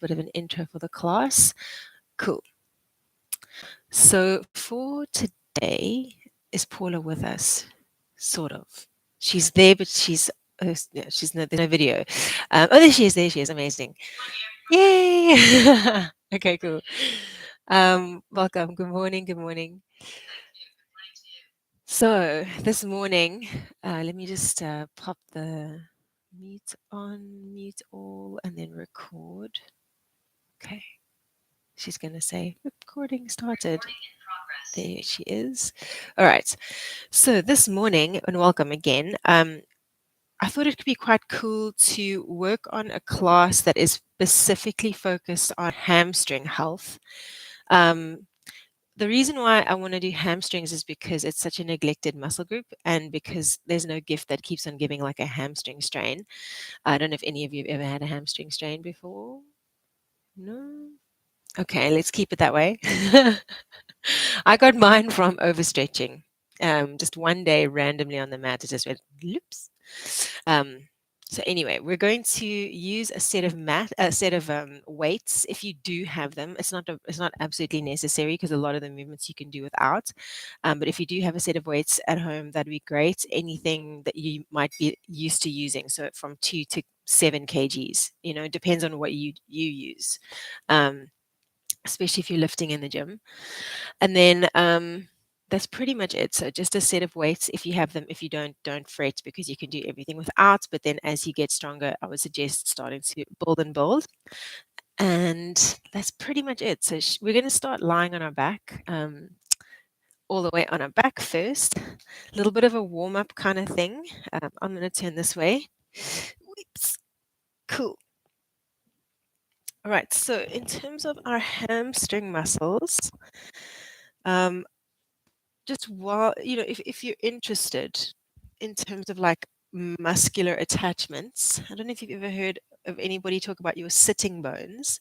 bit of an intro for the class. Cool. So for today, is Paula with us? Sort of. She's there, but she's no, there's no video. Oh, there she is. There she is. Amazing. Yay! Okay, cool. Welcome. Good morning. Good morning. So this morning, let me just pop the mute on, mute all, and then record. Okay. She's going to say recording started. There she is. All right. So this morning, and welcome again. I thought it could be quite cool to work on a class that is specifically focused on hamstring health. The reason why I want to do hamstrings is because it's such a neglected muscle group and because there's no gift that keeps on giving like a hamstring strain. I don't know if any of you have ever had a hamstring strain before. No? Okay, let's keep it that way. I got mine from overstretching. Just one day randomly on the mat, it just went loops. Um, so anyway, we're going to use a set of weights. If you do have them, it's not absolutely necessary because a lot of the movements you can do without. But if you do have a set of weights at home, that'd be great. Anything that you might be used to using, so from 2 to 7 kgs. You know, it depends on what you use. Um, especially if you're lifting in the gym. And then that's pretty much it. So just a set of weights if you have them. If you don't fret because you can do everything without. But then as you get stronger, I would suggest starting to build and build. And that's pretty much it. So we're going to start lying on our back. All the way on our back first. A little bit of a warm up kind of thing. I'm going to turn this way. Whoops. Cool. All right. So in terms of our hamstring muscles, um, just while if you're interested in terms of like muscular attachments, I don't know if you've ever heard of anybody talk about your sitting bones.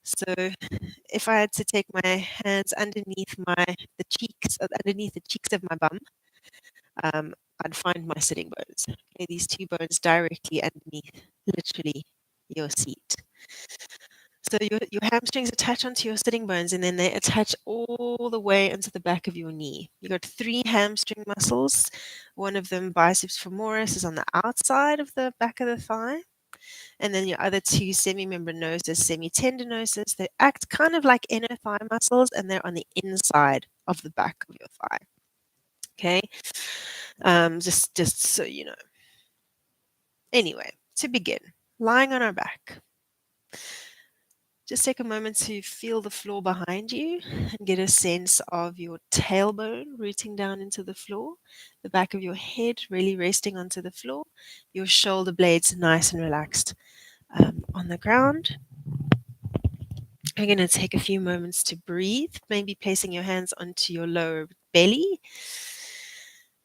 So if I had to take my hands underneath underneath the cheeks of my bum, I'd find my sitting bones. Okay, these two bones directly underneath literally your seat. So your hamstrings attach onto your sitting bones and then they attach all the way into the back of your knee. You got 3 hamstring muscles. One of them, biceps femoris, is on the outside of the back of the thigh. And then your other 2, semimembranoses, semitendinosus, they act kind of like inner thigh muscles and they're on the inside of the back of your thigh. Okay. Just so you know. Anyway, to begin, lying on our back. Just take a moment to feel the floor behind you and get a sense of your tailbone rooting down into the floor, the back of your head really resting onto the floor, your shoulder blades nice and relaxed on the ground. You're going to take a few moments to breathe, maybe placing your hands onto your lower belly.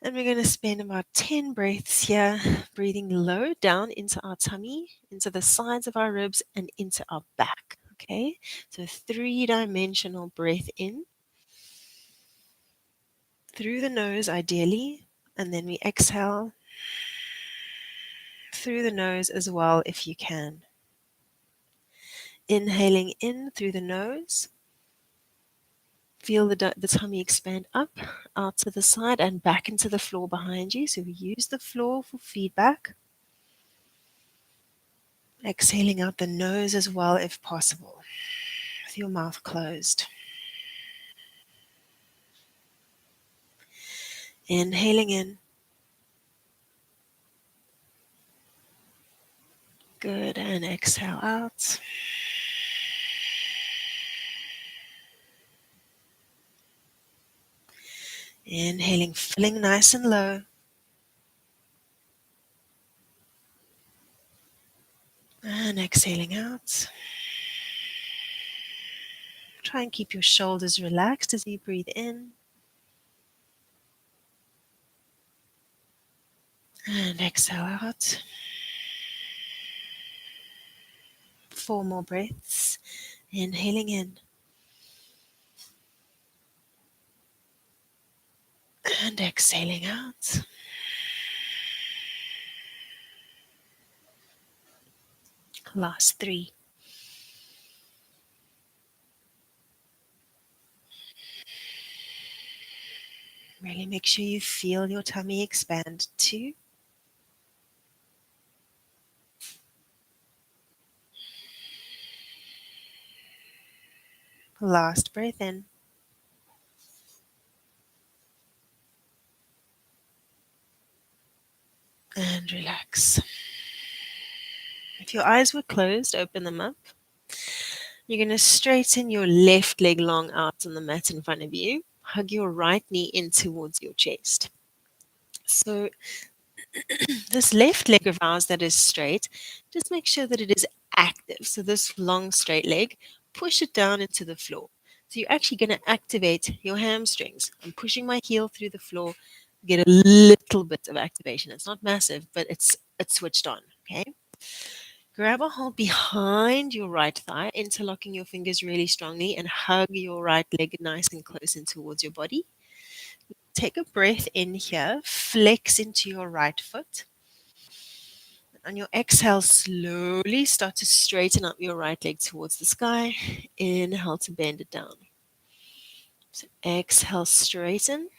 And we're going to spend about 10 breaths here, breathing low down into our tummy, into the sides of our ribs, and into our back. Okay, so 3-dimensional breath in through the nose, ideally, and then we exhale through the nose as well if you can. Inhaling in through the nose. Feel the tummy expand up, out to the side, and back into the floor behind you. So we use the floor for feedback. Exhaling out the nose as well if possible, with your mouth closed. Inhaling in. Good, and exhale out. Inhaling, filling nice and low. And exhaling out. Try and keep your shoulders relaxed as you breathe in. And exhale out. 4 more breaths. Inhaling in. And exhaling out. Last 3. Really make sure you feel your tummy expand. 2. Last breath in. And relax. If your eyes were closed, open them up. You're going to straighten your left leg long out on the mat in front of you. Hug your right knee in towards your chest. So, this left leg of ours that is straight, just make sure that it is active. So, this long straight leg, push it down into the floor. So, you're actually going to activate your hamstrings. I'm pushing my heel through the floor, get a little bit of activation. It's not massive, but it's switched on. Okay. Grab a hold behind your right thigh, interlocking your fingers really strongly, and hug your right leg nice and close in towards your body. Take a breath in here, flex into your right foot. On your exhale, slowly start to straighten up your right leg towards the sky. Inhale to bend it down. So exhale, straighten.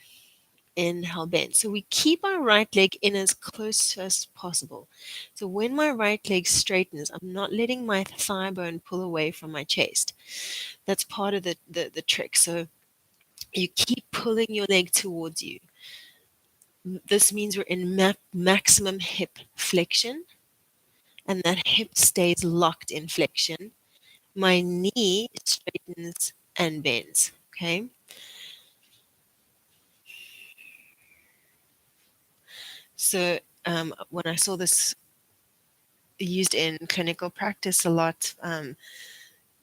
Inhale, bend. So we keep our right leg in as close as possible. So when my right leg straightens, I'm not letting my thigh bone pull away from my chest. That's part of the trick. So you keep pulling your leg towards you. This means we're in maximum hip flexion, and that hip stays locked in flexion. My knee straightens and bends. Okay. So when I saw this used in clinical practice a lot,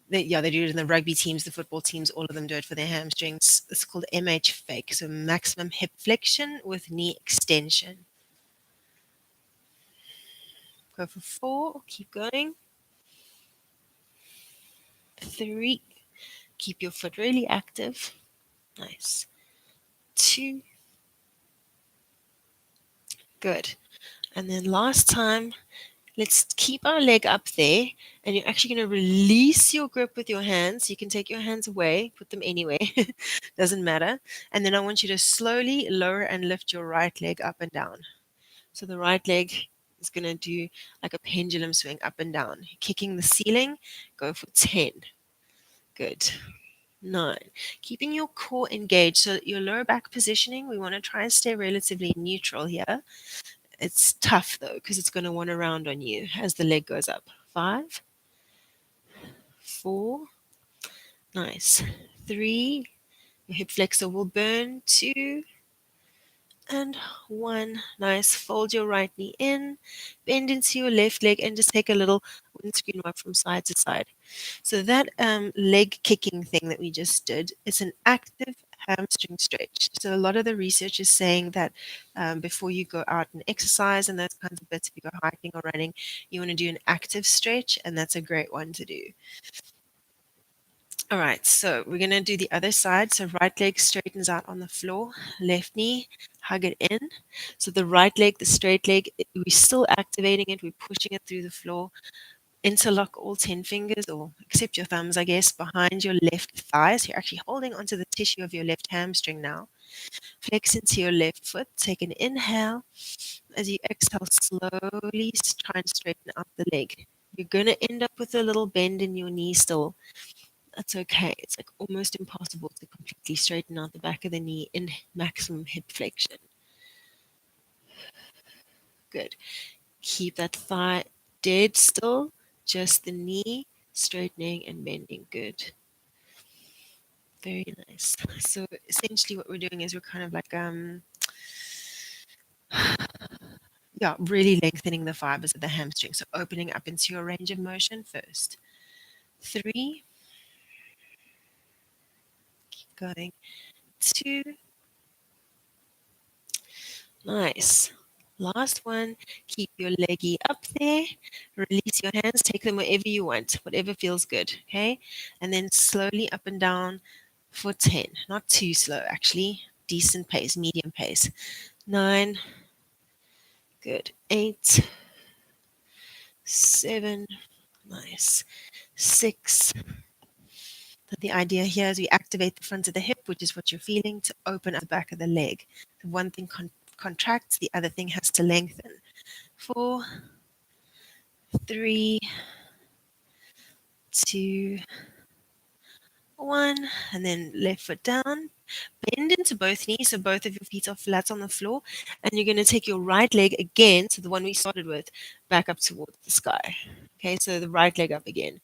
they do it in the rugby teams, the football teams, all of them do it for their hamstrings. It's called MH fake, so maximum hip flexion with knee extension. Go for 4, keep going. 3, keep your foot really active. Nice. 2, good. And then last time, let's keep our leg up there, and you're actually going to release your grip with your hands. You can take your hands away, put them anywhere, doesn't matter. And then I want you to slowly lower and lift your right leg up and down. So the right leg is going to do like a pendulum swing up and down. Kicking the ceiling, go for 10. Good. 9. Keeping your core engaged. So your lower back positioning, we want to try and stay relatively neutral here. It's tough though, because it's going to want to round on you as the leg goes up. 5, 4, nice. 3, your hip flexor will burn. 2, and 1. Nice. Fold your right knee in, bend into your left leg, and just take a little windscreen wipe from side to side. So that leg kicking thing that we just did is an active hamstring stretch. So a lot of the research is saying that before you go out and exercise and those kinds of bits, if you go hiking or running, you want to do an active stretch, and that's a great one to do. All right, so we're going to do the other side. So right leg straightens out on the floor, left knee, hug it in. So the right leg, the straight leg, we're still activating it. We're pushing it through the floor. Interlock all 10 fingers, or except your thumbs, I guess, behind your left thigh. So you're actually holding onto the tissue of your left hamstring now. Flex into your left foot. Take an inhale. As you exhale, slowly try and straighten out the leg. You're going to end up with a little bend in your knee still. That's okay. It's like almost impossible to completely straighten out the back of the knee in maximum hip flexion. Good. Keep that thigh dead still, just the knee straightening and bending. Good. Very nice. So essentially what we're doing is we're kind of like yeah, really lengthening the fibers of the hamstring. So opening up into your range of motion first. 3, keep going. 2, nice. Last one, keep your leggy up there. Release your hands, take them wherever you want, whatever feels good, okay? And then slowly up and down for 10. Not too slow, actually. Decent pace, medium pace. 9, good. 8, 7, nice. 6, So the idea here is we activate the front of the hip, which is what you're feeling, to open up the back of the leg. So one thing contracts, the other thing has to lengthen. 4, 3, 2, 1, and then left foot down. Bend into both knees, so both of your feet are flat on the floor, and you're going to take your right leg again, so the one we started with, back up towards the sky. Okay, so the right leg up again.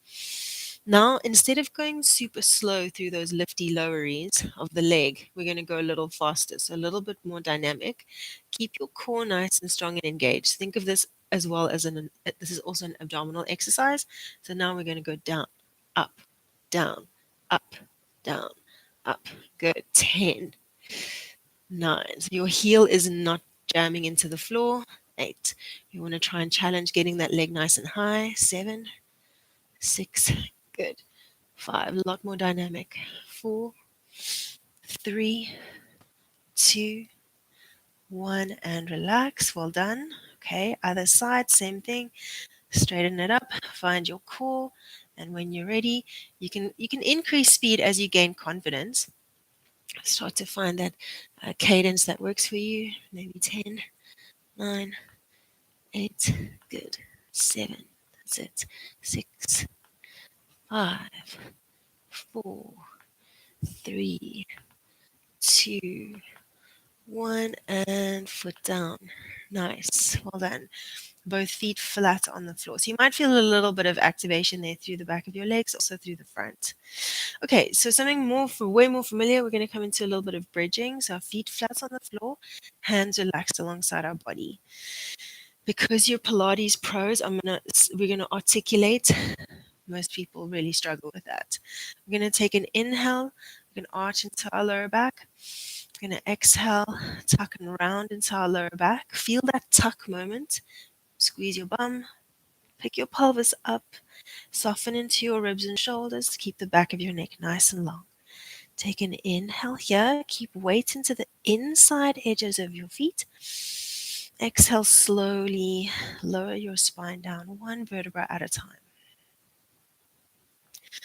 Now, instead of going super slow through those lifty loweries of the leg, we're going to go a little faster, so a little bit more dynamic. Keep your core nice and strong and engaged. Think of this as well as this is also an abdominal exercise. So now we're going to go down, up, down, up, down, up. Good. 10, 9. So your heel is not jamming into the floor. 8. You want to try and challenge getting that leg nice and high. 7, 6. Good. 5, a lot more dynamic. 4, 3, 2, 1, and relax. Well done. Okay, other side, same thing. Straighten it up, find your core, and when you're ready, you can increase speed as you gain confidence. Start to find that cadence that works for you. Maybe 10, 9, 8, good. 7, that's it. 6, 5, 4, 3, 2, 1, and foot down. Nice. Well done. Both feet flat on the floor. So you might feel a little bit of activation there through the back of your legs, also through the front. Okay, so something way more familiar, we're going to come into a little bit of bridging. So our feet flat on the floor, hands relaxed alongside our body. Because you're Pilates pros, we're gonna articulate. Most people really struggle with that. We're gonna take an inhale, we're gonna arch into our lower back. We're gonna exhale, tuck and round into our lower back. Feel that tuck moment. Squeeze your bum, pick your pelvis up, soften into your ribs and shoulders to keep the back of your neck nice and long. Take an inhale here, keep weight into the inside edges of your feet. Exhale slowly, lower your spine down one vertebra at a time.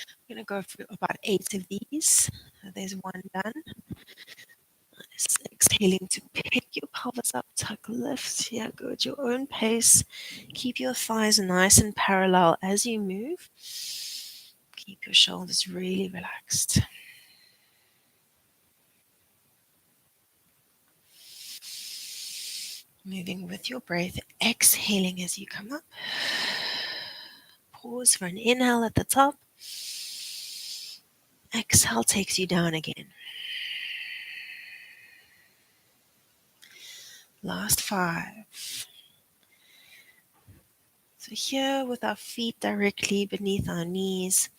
I'm going to go for about 8 of these. There's one done. Just exhaling to pick your pelvis up, tuck, lift. Yeah, go at your own pace. Keep your thighs nice and parallel as you move. Keep your shoulders really relaxed. Moving with your breath, exhaling as you come up. Pause for an inhale at the top. Exhale takes you down again. Last 5. So here with our feet directly beneath our knees,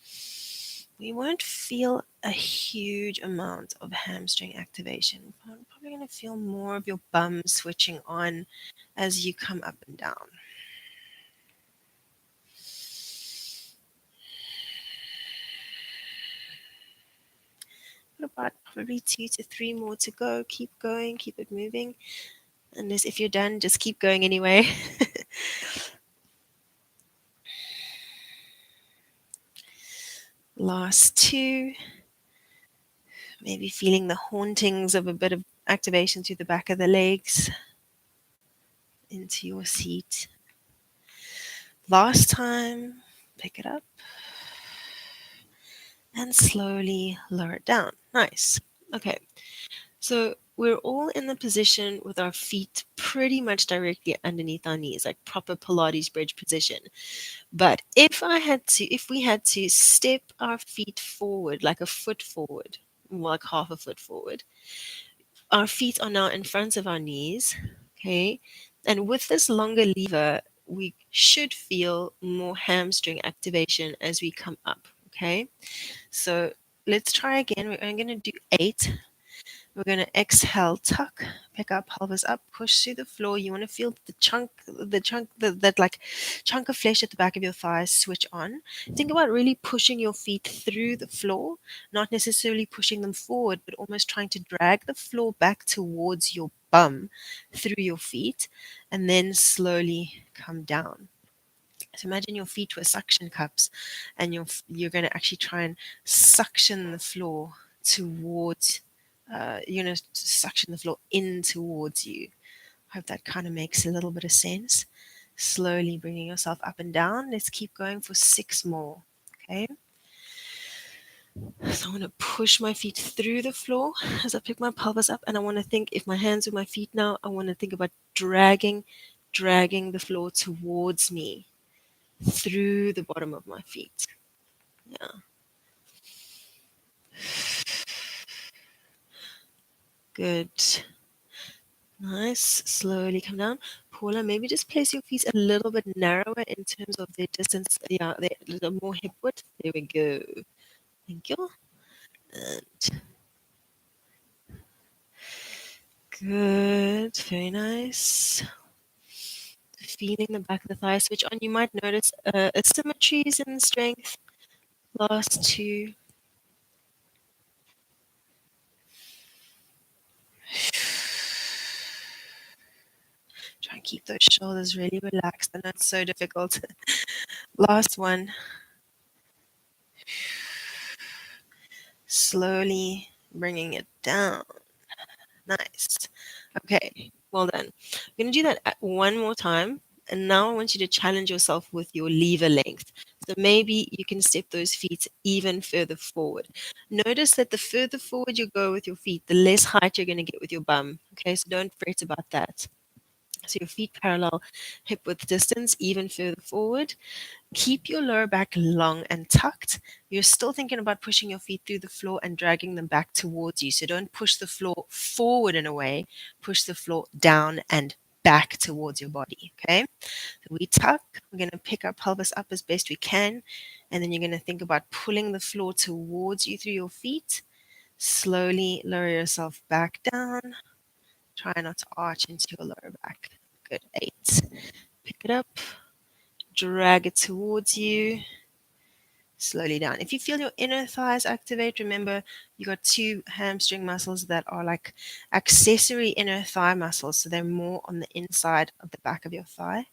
we won't feel a huge amount of hamstring activation. I'm probably going to feel more of your bum switching on as you come up and down. About probably 2 to 3 more to go. Keep going, keep it moving. Unless if you're done, just keep going anyway. Last 2. Maybe feeling the hauntings of a bit of activation through the back of the legs into your seat. Last time, pick it up and slowly lower it down. Nice. Okay, so we're all in the position with our feet pretty much directly underneath our knees, like proper Pilates bridge position. But if we had to step our feet forward, like a foot forward, like half a foot forward, our feet are now in front of our knees, okay? And with this longer lever, we should feel more hamstring activation as we come up, okay? So let's try again. We're only going to do 8. We're going to exhale, tuck, pick our pelvis up, push through the floor. You want to feel that like chunk of flesh at the back of your thighs switch on. Think about really pushing your feet through the floor, not necessarily pushing them forward, but almost trying to drag the floor back towards your bum through your feet, and then slowly come down. So imagine your feet were suction cups, and you're going to actually try and suction the floor towards, you're going to suction the floor in towards you. Hope that kind of makes a little bit of sense. Slowly bringing yourself up and down. Let's keep going for 6 more. Okay. So I want to push my feet through the floor as I pick my pelvis up, and I want to think, if my hands are my feet now, I want to think about dragging the floor towards me through the bottom of my feet. Yeah. Good. Nice. Slowly come down. Paula, maybe just place your feet a little bit narrower in terms of their distance. Yeah, they're a little more hip width. There we go. Thank you. And good. Very nice. Feeling the back of the thigh switch on. You might notice asymmetries in strength. Last 2. Try and keep those shoulders really relaxed. I know it's so difficult. Last one. Slowly bringing it down. Nice. Okay, well done. I'm going to do that one more time. And now I want you to challenge yourself with your lever length. So maybe you can step those feet even further forward. Notice that the further forward you go with your feet, the less height you're going to get with your bum. Okay, so don't fret about that. So your feet parallel, hip width distance, even further forward. Keep your lower back long and tucked. You're still thinking about pushing your feet through the floor and dragging them back towards you. So don't push the floor forward in a way, push the floor down and back towards your body. Okay. So we tuck. We're going to pick our pelvis up as best we can. And then you're going to think about pulling the floor towards you through your feet. Slowly lower yourself back down. Try not to arch into your lower back. Good. 8. Pick it up. Drag it towards you. Slowly down. If you feel your inner thighs activate, remember you got 2 hamstring muscles that are like accessory inner thigh muscles. So they're more on the inside of the back of your thigh.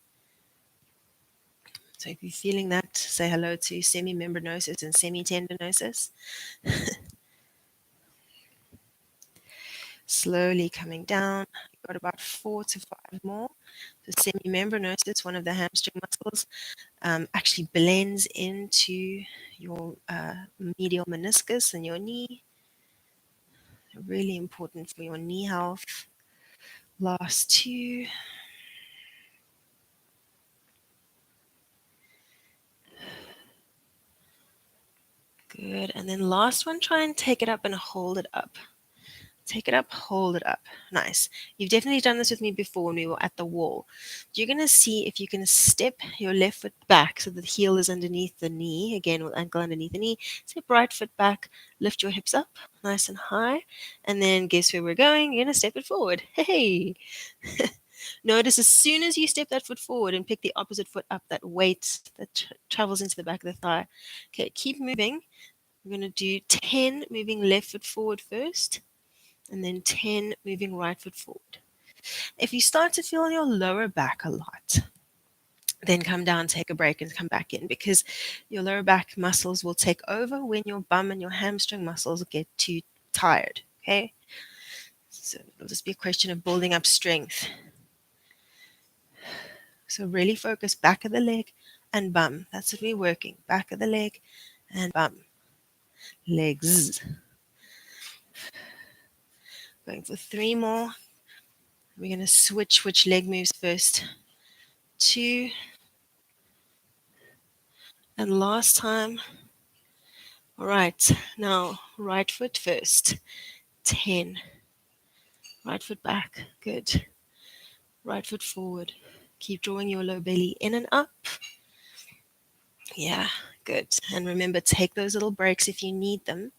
So if you're feeling that, say hello to semi-membranosus and semi-tendinosus. Slowly coming down. You've got about 4 to 5 more. So semi-membranosus, one of the hamstring muscles, actually blends into your medial meniscus and your knee. Really important for your knee health. Last 2. Good. And then last one, try and take it up and hold it up. Take it up, hold it up. Nice. You've definitely done this with me before when we were at the wall. You're going to see if you can step your left foot back so the heel is underneath the knee. Again, with ankle underneath the knee. Step right foot back, lift your hips up nice and high. And then guess where we're going? You're going to step it forward. Hey! Notice as soon as you step that foot forward and pick the opposite foot up, that weight that travels into the back of the thigh. Okay, keep moving. We're going to do 10 moving left foot forward first, and then 10 moving right foot forward. If you start to feel your lower back a lot, then come down, take a break, and come back in, because your lower back muscles will take over when your bum and your hamstring muscles get too tired. Okay, so it'll just be a question of building up strength. So really focus back of the leg and bum. That's what we're working. Back of the leg and bum. Legs. Going for 3 more. We're going to switch which leg moves first. 2. And last time. All right. Now, right foot first. 10. Right foot back. Good. Right foot forward. Keep drawing your low belly in and up. Yeah, good. And remember, take those little breaks if you need them.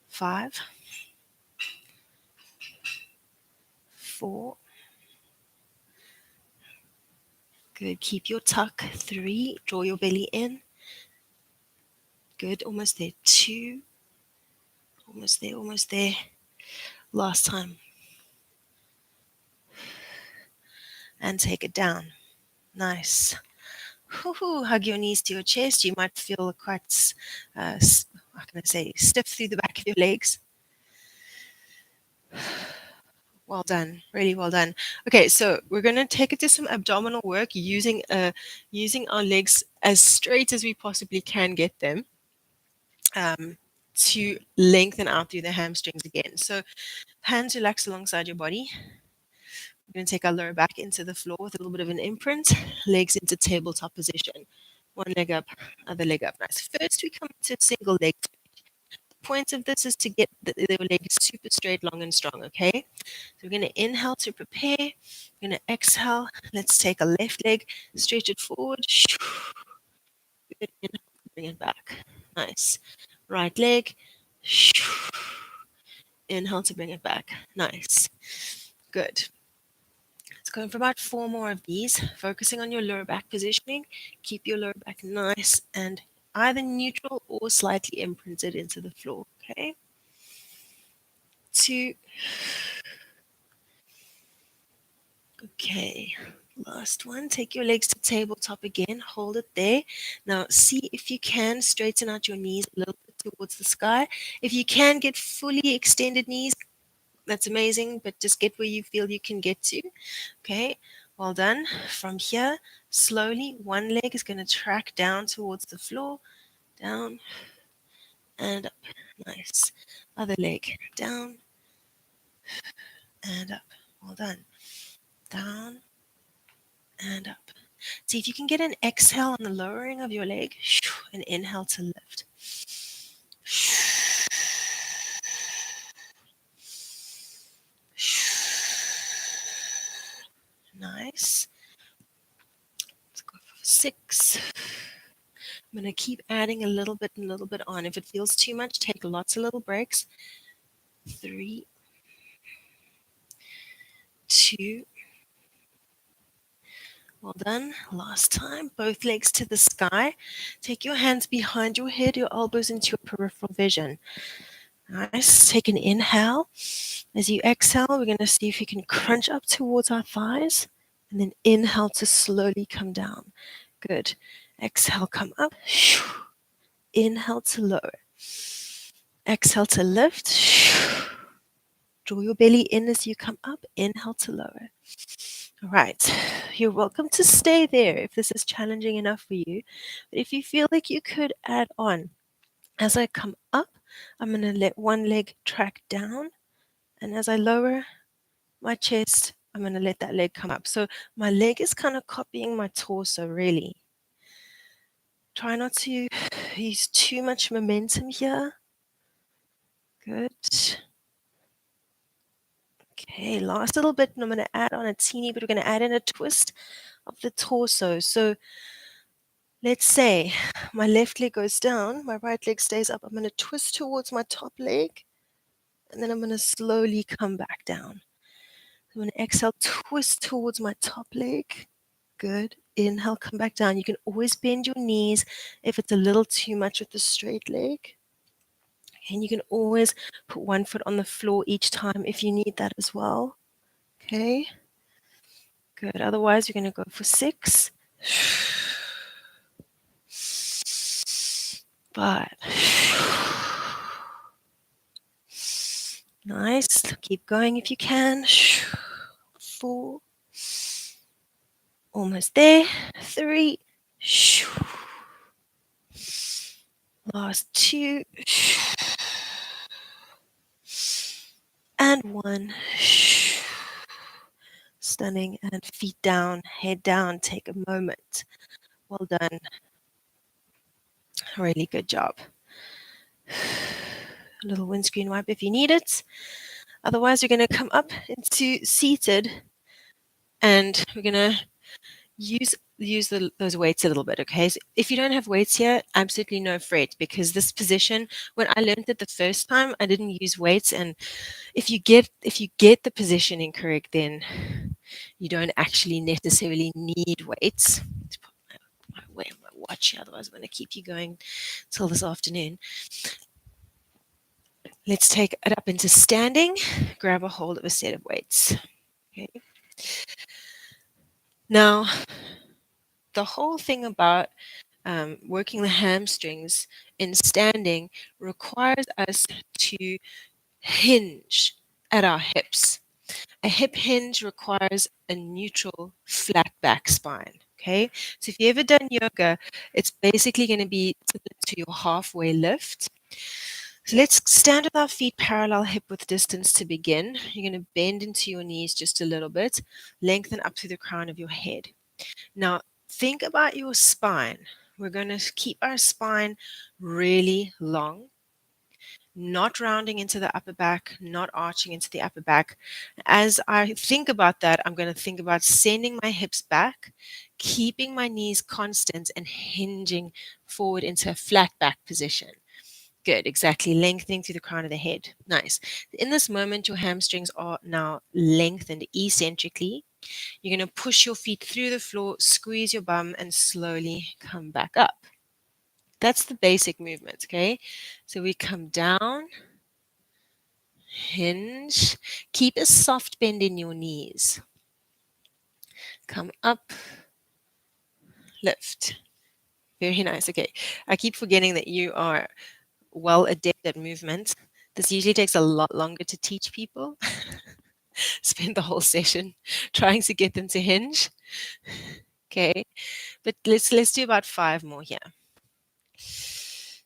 5. 4. Good. Keep your tuck. 3. Draw your belly in. Good. Almost there. 2. Almost there. Almost there. Last time. And take it down. Nice. Woo-hoo. Hug your knees to your chest. You might feel quite, how can I say, stiff through the back of your legs. Well done, really well done. Okay, so we're going to take it to some abdominal work using our legs as straight as we possibly can get them, to lengthen out through the hamstrings again. So hands relax alongside your body. We're going to take our lower back into the floor with a little bit of an imprint, legs into tabletop position. One leg up, other leg up. Nice. First, we come to single leg. The point of this is to get the leg super straight, long, and strong, okay? So we're going to inhale to prepare. We're going to exhale. Let's take a left leg, stretch it forward. Good. Inhale, bring it back. Nice. Right leg. Inhale to bring it back. Nice. Good. Let's go for about 4 more of these, focusing on your lower back positioning. Keep your lower back nice and either neutral or slightly imprinted into the floor, okay? 2. Okay, last one. Take your legs to tabletop again. Hold it there. Now, see if you can straighten out your knees a little bit towards the sky. If you can get fully extended knees, that's amazing, but just get where you feel you can get to. Okay, well done. From here, slowly, one leg is going to track down towards the floor, down and up. Nice. Other leg, down and up. Well done. Down and up. See if you can get an exhale on the lowering of your leg, and inhale to lift. Nice. Let's go for 6. I'm going to keep adding a little bit and a little bit on. If it feels too much, take lots of little breaks. 3, 2. Well done. Last time. Both legs to the sky. Take your hands behind your head, your elbows into your peripheral vision. Nice. Take an inhale. As you exhale, we're going to see if you can crunch up towards our thighs. And then inhale to slowly come down. Good. Exhale, come up. Inhale to lower. Exhale to lift. Draw your belly in as you come up. Inhale to lower. All right. You're welcome to stay there if this is challenging enough for you. But if you feel like you could add on, as I come up, I'm going to let one leg track down. And as I lower my chest, I'm going to let that leg come up. So my leg is kind of copying my torso, really. Try not to use too much momentum here. Good. Okay, last little bit, and I'm going to add on a teeny bit. We're going to add in a twist of the torso. So let's say my left leg goes down, my right leg stays up. I'm going to twist towards my top leg, and then I'm going to slowly come back down. I'm going to exhale, twist towards my top leg. Good. Inhale, come back down. You can always bend your knees if it's a little too much with the straight leg. And you can always put one foot on the floor each time if you need that as well. Okay. Good. Otherwise, you're going to go for 6. 5. Nice. Keep going if you can. 4. Almost there. 3. Last 2. And 1. Stunning. And feet down, head down. Take a moment. Well done. Really good job. A little windscreen wipe if you need it. Otherwise, we're going to come up into seated, and we're going to use those weights a little bit, okay? So if you don't have weights here, absolutely no fret, because this position, when I learned it the first time, I didn't use weights, and if you get the position incorrect, then you don't actually necessarily need weights. Let's put my watch here, otherwise I'm going to keep you going till this afternoon. Let's take it up into standing. Grab a hold of a set of weights. Okay. Now, the whole thing about working the hamstrings in standing requires us to hinge at our hips. A hip hinge requires a neutral flat back spine. Okay, so if you've ever done yoga, it's basically going to be similar to your halfway lift. So let's stand with our feet parallel hip width distance to begin. You're going to bend into your knees just a little bit, lengthen up through the crown of your head. Now, think about your spine. We're going to keep our spine really long, not rounding into the upper back, not arching into the upper back. As I think about that, I'm going to think about sending my hips back, keeping my knees constant, and hinging forward into a flat back position. Good, exactly. Lengthening through the crown of the head. Nice. In this moment, your hamstrings are now lengthened eccentrically. You're going to push your feet through the floor, squeeze your bum, and slowly come back up. That's the basic movement, okay? So we come down, hinge, keep a soft bend in your knees. Come up, lift. Very nice. Okay. I keep forgetting that you are well adept at movement. This usually takes a lot longer to teach people. Spend the whole session trying to get them to hinge. Okay. But let's do about 5 more here.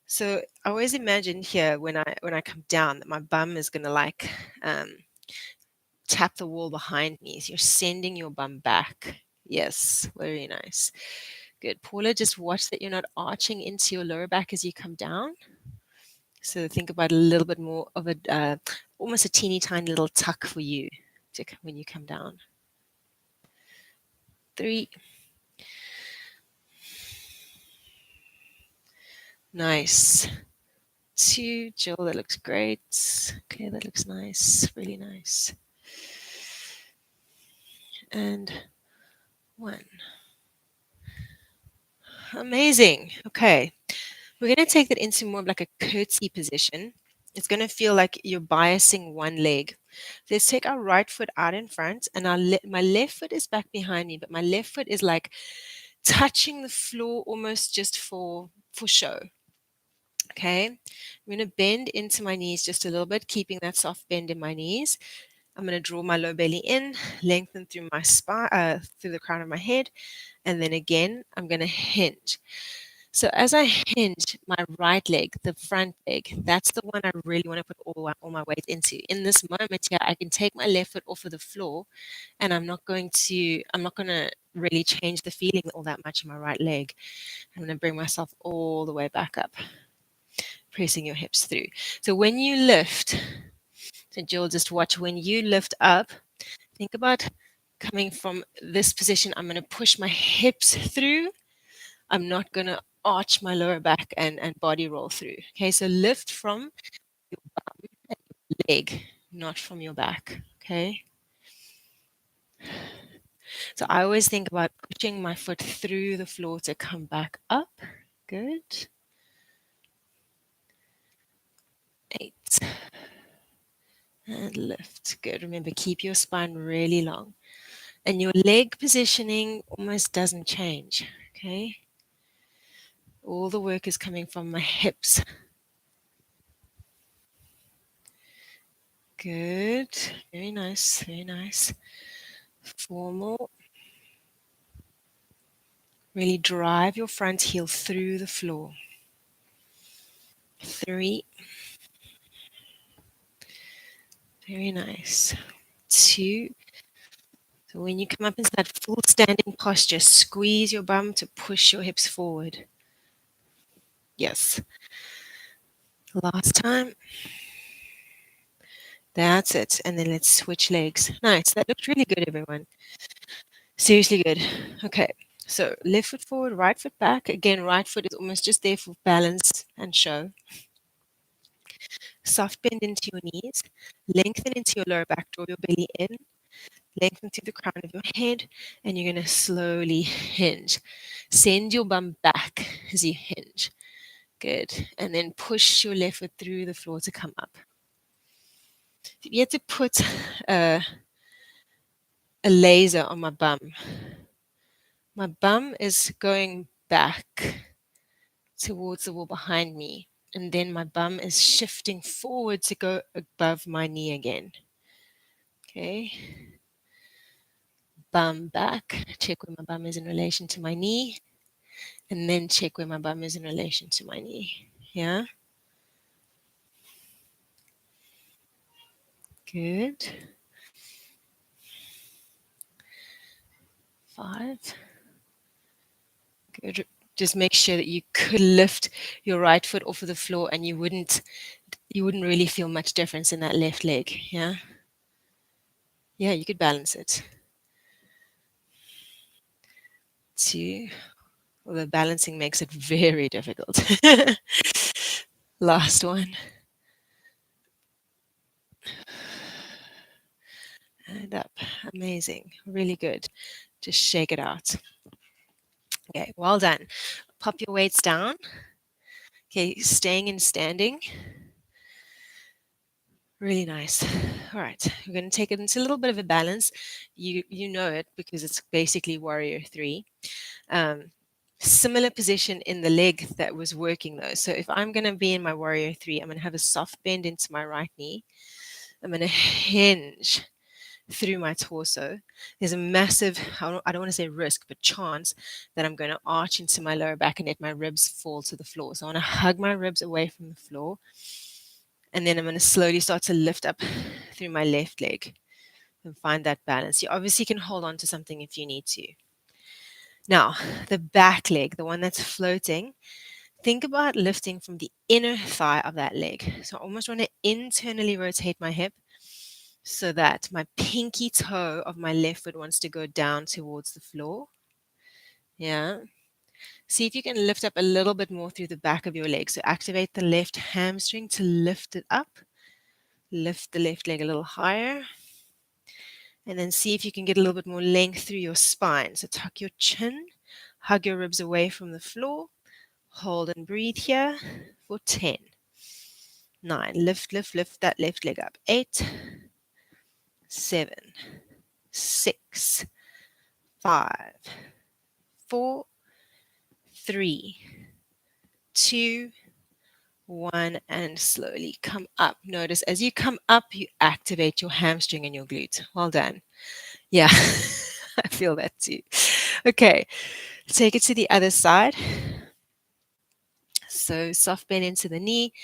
So I always imagine here when I come down that my bum is gonna like tap the wall behind me. So you're sending your bum back. Yes, very nice. Good. Paula, just watch that you're not arching into your lower back as you come down. So think about a little bit more of a almost a teeny tiny little tuck for you when you come down. 3. Nice. 2. Jill, that looks great. Okay, that looks nice. Really nice. And 1. Amazing. Okay. We're going to take that into more of like a curtsy position. It's going to feel like you're biasing one leg. Let's take our right foot out in front, and my left foot is back behind me, but my left foot is like touching the floor almost just for show. Okay. I'm going to bend into my knees just a little bit, keeping that soft bend in my knees. I'm going to draw my low belly in, lengthen through my spine, through the crown of my head, and then again, I'm going to hinge. So as I hinge my right leg, the front leg, that's the one I really want to put all my weight into. In this moment here, I can take my left foot off of the floor, and I'm not going to really change the feeling all that much in my right leg. I'm going to bring myself all the way back up, pressing your hips through. So when you lift, so Jill, just watch when you lift up, think about coming from this position. I'm going to push my hips through. I'm not going to arch my lower back and body roll through. Okay, so lift from your bum and your leg, not from your back. Okay. So I always think about pushing my foot through the floor to come back up. Good. 8. And lift. Good. Remember, keep your spine really long. And your leg positioning almost doesn't change. Okay. All the work is coming from my hips. Good. Very nice. Very nice. 4 more. Really drive your front heel through the floor. 3. Very nice. 2. So when you come up into that full standing posture, squeeze your bum to push your hips forward. Yes. Last time. That's it. And then let's switch legs. Nice. That looked really good, everyone. Seriously good. Okay. So left foot forward, right foot back. Again, right foot is almost just there for balance and show. Soft bend into your knees. Lengthen into your lower back. Draw your belly in. Lengthen to the crown of your head. And you're going to slowly hinge. Send your bum back as you hinge. Good. And then push your left foot through the floor to come up. If you had to put a laser on my bum, My bum is going back towards the wall behind me, and then my bum is shifting forward to go above my knee again. Okay, bum back, check where my bum is in relation to my knee, and then check where my bum is in relation to my knee. Yeah, good. 5. Good. Just make sure that you could lift your right foot off of the floor and you wouldn't really feel much difference in that left leg. Yeah. Yeah, you could balance it. 2. Although balancing makes it very difficult. Last one. And up. Amazing. Really good. Just shake it out. Okay, well done. Pop your weights down. Okay, staying in standing. Really nice. All right, we're going to take it into a little bit of a balance. You know it because it's basically warrior 3. Um, similar position in the leg that was working though. So if I'm going to be in my warrior 3, I'm going to have a soft bend into my right knee. I'm going to hinge through my torso. There's a massive, I don't want to say risk, but chance that I'm going to arch into my lower back and let my ribs fall to the floor. So I want to hug my ribs away from the floor. And then I'm going to slowly start to lift up through my left leg and find that balance. You obviously can hold on to something if you need to. Now, the back leg, the one that's floating, think about lifting from the inner thigh of that leg. So I almost want to internally rotate my hip so that my pinky toe of my left foot wants to go down towards the floor. Yeah. See if you can lift up a little bit more through the back of your leg. So activate the left hamstring to lift it up. Lift the left leg a little higher. And then see if you can get a little bit more length through your spine. So tuck your chin, hug your ribs away from the floor. Hold and breathe here for 10. 9. Lift, lift, lift that left leg up. 8, 7, 6, 5, 4, 3, 2, 1, and slowly come up. Notice as you come up, you activate your hamstring and your glute. Well done. Yeah, I feel that too. Okay, take it to the other side. So soft bend into the knee.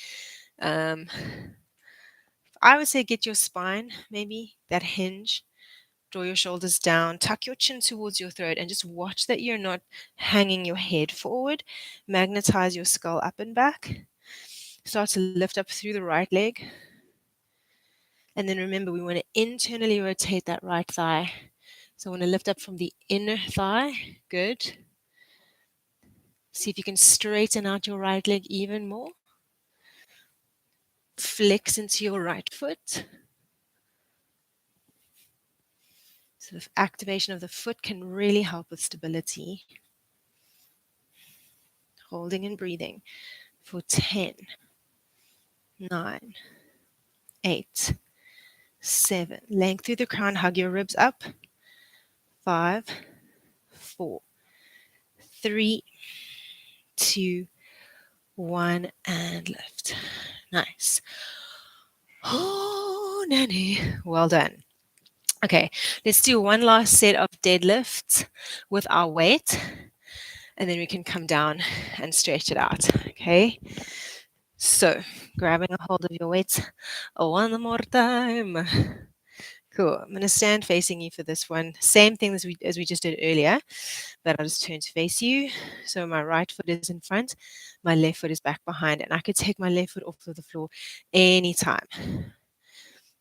I would say get your spine, maybe that hinge. Draw your shoulders down, tuck your chin towards your throat, and just watch that you're not hanging your head forward. Magnetize your skull up and back. Start to lift up through the right leg. And then remember, we want to internally rotate that right thigh. So I want to lift up from the inner thigh. Good. See if you can straighten out your right leg even more. Flex into your right foot. So the activation of the foot can really help with stability. Holding and breathing for 10, 9, 8, 7. Length through the crown, hug your ribs up. 5, 4, 3, 2, 1, and lift. Nice. Oh, nanny. Well done. Okay, let's do one last set of deadlifts with our weight, and then we can come down and stretch it out. Okay, so grabbing a hold of your weights one more time. Cool. I'm going to stand facing you for this one. Same thing as we just did earlier, but I'll just turn to face you. So my right foot is in front, my left foot is back behind, and I could take my left foot off of the floor anytime.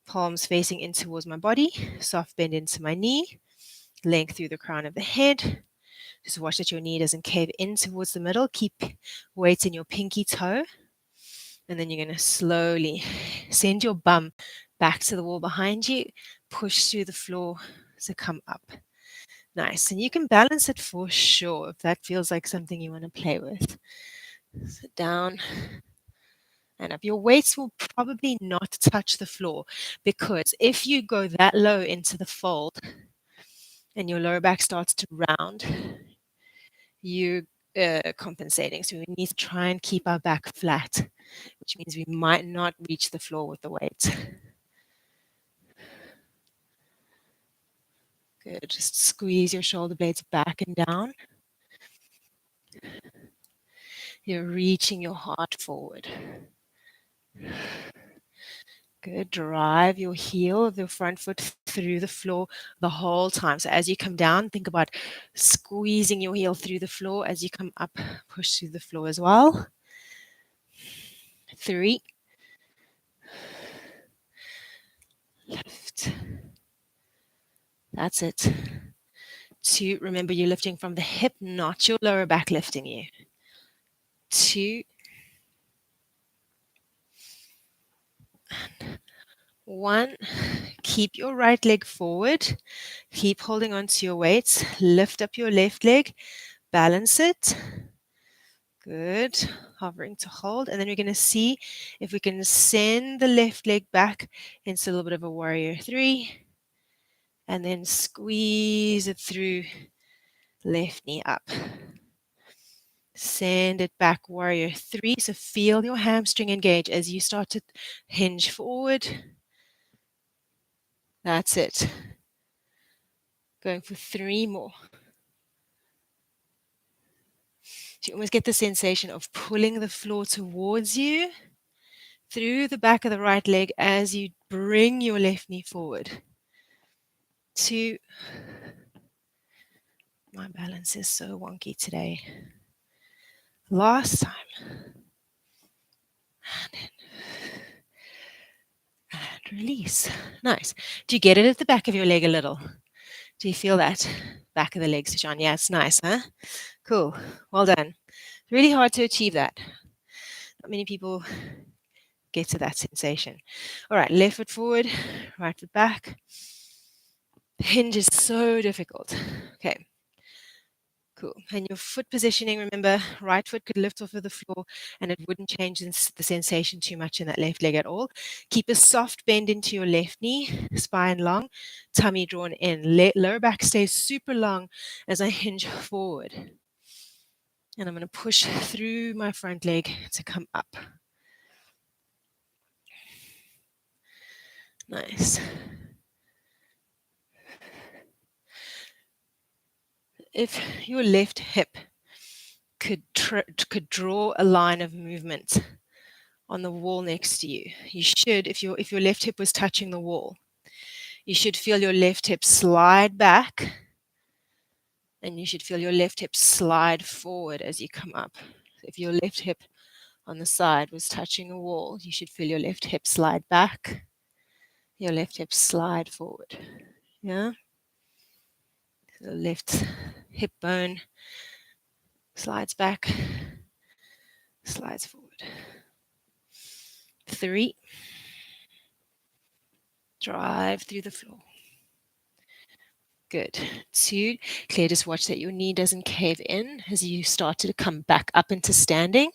Palms facing in towards my body, soft bend into my knee, length through the crown of the head. Just watch that your knee doesn't cave in towards the middle. Keep weight in your pinky toe. And then you're going to slowly send your bum back to the wall behind you, push through the floor to come up. Nice. And you can balance it for sure if that feels like something you want to play with. So down and up. Your weights will probably not touch the floor because if you go that low into the fold and your lower back starts to round, you're compensating. So we need to try and keep our back flat, which means we might not reach the floor with the weight. Good. Just squeeze your shoulder blades back and down. You're reaching your heart forward. Good. Drive your heel of your front foot through the floor the whole time. So as you come down, think about squeezing your heel through the floor. As you come up, push through the floor as well. 3. Lift. That's it. 2. Remember, you're lifting from the hip, not your lower back lifting you. 2. 1. Keep your right leg forward. Keep holding on to your weights. Lift up your left leg. Balance it. Good. Hovering to hold. And then we're going to see if we can send the left leg back into a little bit of a warrior 3. And then squeeze it through. Left knee up. Send it back, warrior 3. So feel your hamstring engage as you start to hinge forward. That's it. Going for 3 more. So you almost get the sensation of pulling the floor towards you through the back of the right leg as you bring your left knee forward. 2. My balance is so wonky today. Last time. And in. And release. Nice. Do you get it at the back of your leg a little? Do you feel that? Back of the leg, Sujan. Yeah, it's nice, huh? Cool. Well done. Really hard to achieve that. Not many people get to that sensation. All right, left foot forward, right foot back. Hinge is so difficult. Okay. Cool. And your foot positioning, remember, right foot could lift off of the floor and it wouldn't change the sensation too much in that left leg at all. Keep a soft bend into your left knee, spine long, tummy drawn in. Lower back stays super long as I hinge forward. And I'm going to push through my front leg to come up. Nice. If your left hip could draw a line of movement on the wall next to you, you should, if your left hip was touching the wall, you should feel your left hip slide back, and you should feel your left hip slide forward as you come up. If your left hip on the side was touching a wall, you should feel your left hip slide back, your left hip slide forward. Yeah? The left hip bone slides back, slides forward. 3. Drive through the floor. Good. 2. Claire, just watch that your knee doesn't cave in as you start to come back up into standing.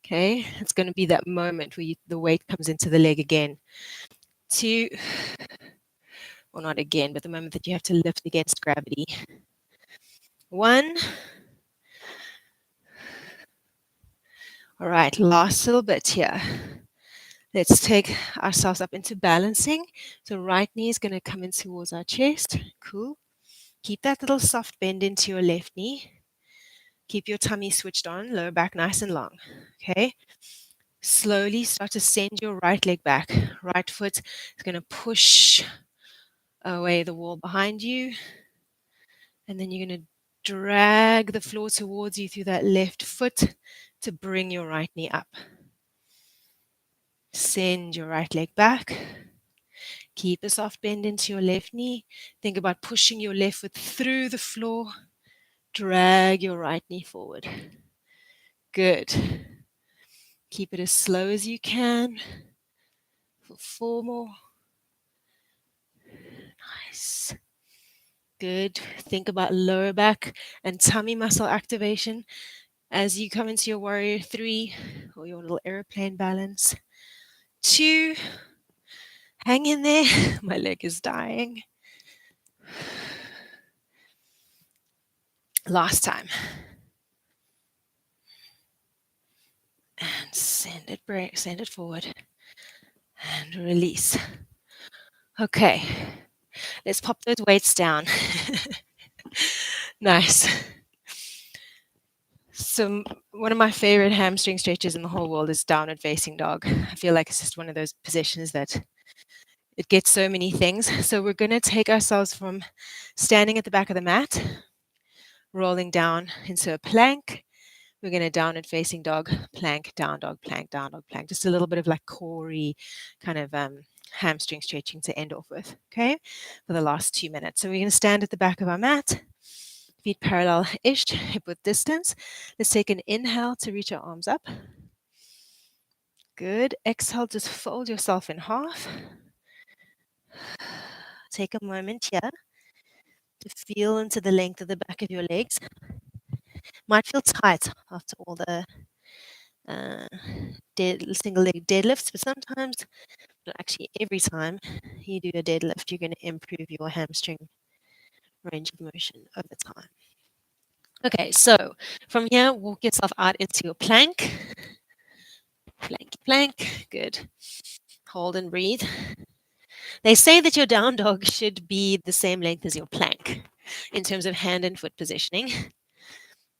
Okay, it's going to be that moment where the weight comes into the leg again. 2, well, not again, but the moment that you have to lift against gravity. 1. All right, last little bit here. Let's take ourselves up into balancing. So right knee is going to come in towards our chest. Cool. Keep that little soft bend into your left knee. Keep your tummy switched on, lower back nice and long. Okay. Slowly start to send your right leg back. Right foot is going to push away the wall behind you. And then you're going to drag the floor towards you through that left foot to bring your right knee up. Send your right leg back. Keep a soft bend into your left knee. Think about pushing your left foot through the floor. Drag your right knee forward. Good. Keep it as slow as you can. For 4 more. Nice. Good. Think about lower back and tummy muscle activation as you come into your warrior 3 or your little airplane balance. 2. Hang in there. My leg is dying. Last time. send it forward, and release. Okay, let's pop those weights down. Nice. So one of my favorite hamstring stretches in the whole world is downward facing dog. I feel like it's just one of those positions that it gets so many things. So we're going to take ourselves from standing at the back of the mat, rolling down into a plank. We're going to downward facing dog, plank, down dog, plank, down dog, plank. Just a little bit of like core-y kind of hamstring stretching to end off with, okay, for the last 2 minutes. So we're going to stand at the back of our mat, feet parallel-ish, hip width distance. Let's take an inhale to reach our arms up. Good. Exhale, just fold yourself in half. Take a moment here to feel into the length of the back of your legs. Might feel tight after all the uh, single leg deadlifts, but sometimes, actually every time you do a deadlift, you're going to improve your hamstring range of motion over time. Okay, so from here, walk yourself out into your plank. Plank, plank. Good. Hold and breathe. They say that your down dog should be the same length as your plank in terms of hand and foot positioning.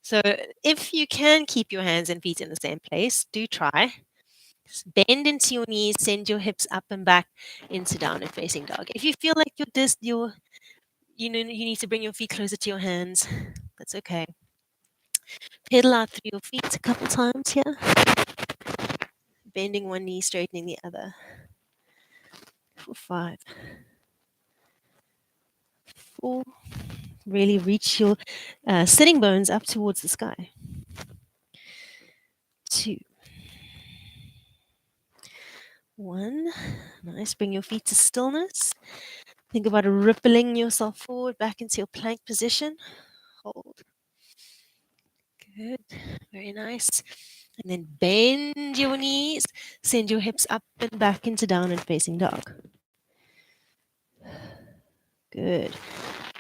So if you can keep your hands and feet in the same place, do try. Just bend into your knees, send your hips up and back into downward facing dog. If you feel like you need to bring your feet closer to your hands, that's okay. Pedal out through your feet a couple times here. Bending one knee, straightening the other. For 5, 4. Really reach your sitting bones up towards the sky. 2, 1. Nice. Bring your feet to stillness. Think about rippling yourself forward back into your plank position. Hold. Good. Very nice. And then bend your knees. Send your hips up and back into downward facing dog. Good.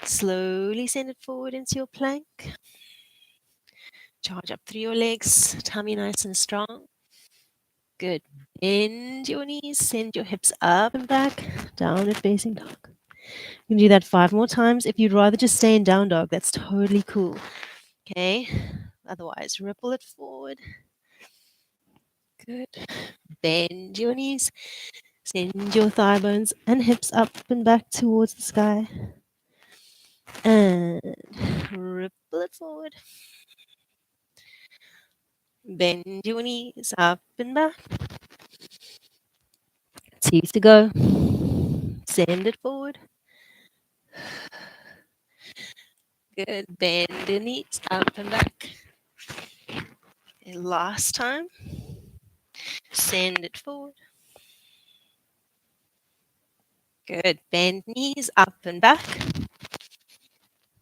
Slowly send it forward into your plank. Charge up through your legs. Tummy nice and strong. Good. Bend your knees. Send your hips up and back. Downward facing dog. You can do that 5 more times. If you'd rather just stay in down dog, that's totally cool. Okay. Otherwise, ripple it forward. Good. Bend your knees. Send your thigh bones and hips up and back towards the sky. And ripple it forward. Bend your knees up and back. 2 to go. Send it forward. Good. Bend the knees up and back. And last time. Send it forward. Good. Bend knees up and back.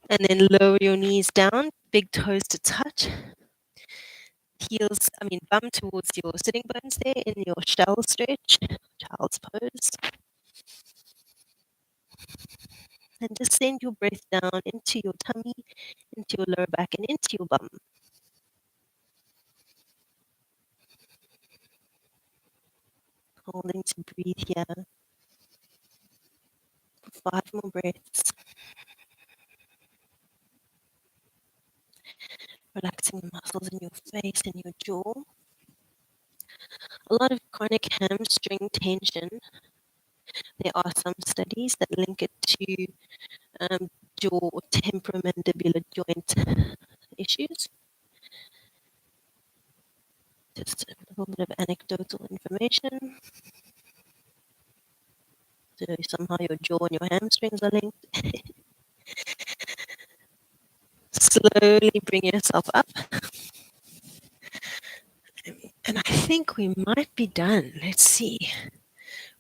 And then lower your knees down. Big toes to touch. Bum towards your sitting bones there in your shell stretch. Child's pose. And just send your breath down into your tummy, into your lower back, and into your bum. Holding to breathe here. 5 more breaths. Relaxing the muscles in your face and your jaw. A lot of chronic hamstring tension. There are some studies that link it to jaw or temporomandibular joint issues. Just a little bit of anecdotal information. So somehow your jaw and your hamstrings are linked. Slowly bring yourself up. And I think we might be done. Let's see.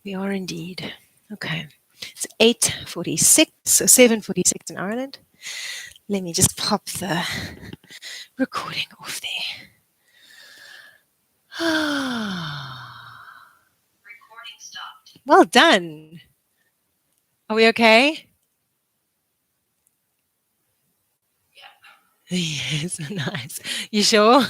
We are indeed. Okay. It's 8:46, so 7:46 in Ireland. Let me just pop the recording off there. Recording stopped. Well done. Are we okay? Yeah. Yes, nice. You sure?